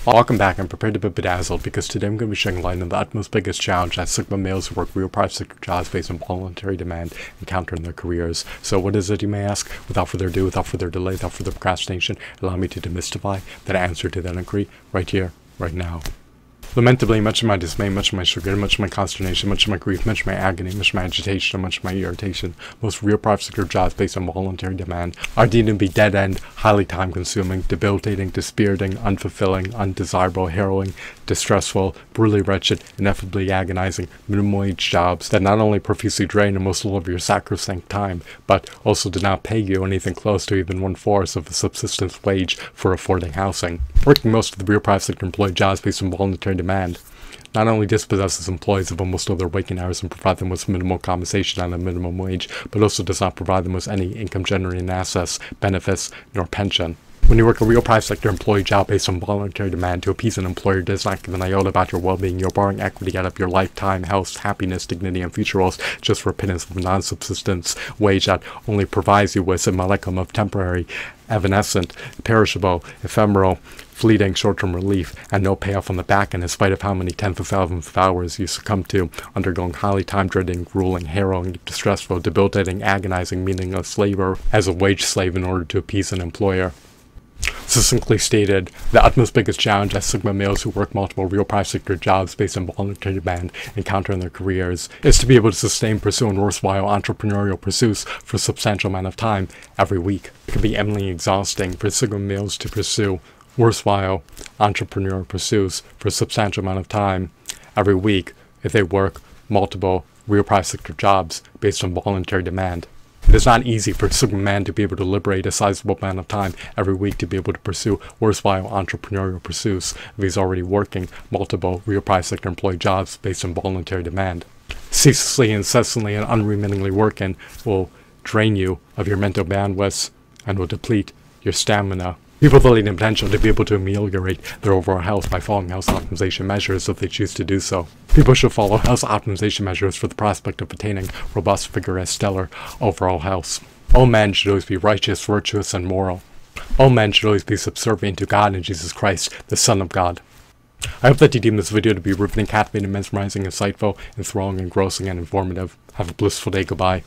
Welcome back. I'm prepared to be bedazzled because today I'm going to be shedding light on the utmost biggest challenge that Sigma males who work real private sector jobs based on voluntary demand encounter in their careers. So what is it, you may ask? Without further ado, without further delay, without further procrastination, allow me to demystify that answer to that inquiry right here, right now. Lamentably, much of my dismay, much of my chagrin, much of my consternation, much of my grief, much of my agony, much of my agitation, and much of my irritation, most real private sector jobs based on voluntary demand are deemed to be dead-end, highly time-consuming, debilitating, dispiriting, unfulfilling, undesirable, harrowing, distressful, brutally wretched, ineffably agonizing, minimum-wage jobs that not only profusely drain most of your sacrosanct time, but also do not pay you anything close to even 1/4 of a subsistence wage for affording housing. Working most of the real private sector employed jobs based on voluntary demand not only dispossesses employees of almost all their waking hours and provide them with minimal compensation on a minimum wage, but also does not provide them with any income-generating assets, benefits, nor pension. When you work a real private sector employee job based on voluntary demand to appease an employer who does not give an iota about your well-being, you're borrowing equity out of your lifetime, health, happiness, dignity, and future roles just for a pittance of a non-subsistence wage that only provides you with a modicum of temporary, evanescent, perishable, ephemeral, fleeting short-term relief, and no payoff on the back end in spite of how many tens of thousands of hours you succumb to undergoing highly time-dreading, grueling, harrowing, distressful, debilitating, agonizing, meaningless labor as a wage slave in order to appease an employer. Succinctly stated, the utmost biggest challenge that Sigma males who work multiple real private sector jobs based on voluntary demand encounter in their careers is to be able to sustain, pursue, and worthwhile entrepreneurial pursuits for a substantial amount of time every week. It can be eminently exhausting for Sigma males to pursue worthwhile entrepreneurial pursuits for a substantial amount of time every week if they work multiple real private sector jobs based on voluntary demand. It is not easy for a Sigma man to be able to liberate a sizable amount of time every week to be able to pursue worthwhile entrepreneurial pursuits if he's already working multiple real private sector employee jobs based on voluntary demand. Ceaselessly, incessantly, and unremittingly working will drain you of your mental bandwidth and will deplete your stamina. People with the potential to be able to ameliorate their overall health by following health optimization measures if they choose to do so. People should follow health optimization measures for the prospect of attaining robust, vigorous, stellar overall health. All men should always be righteous, virtuous, and moral. All men should always be subservient to God and Jesus Christ, the Son of God. I hope that you deem this video to be riveting, captivating, mesmerizing, insightful, enthralling, engrossing, and informative. Have a blissful day. Goodbye.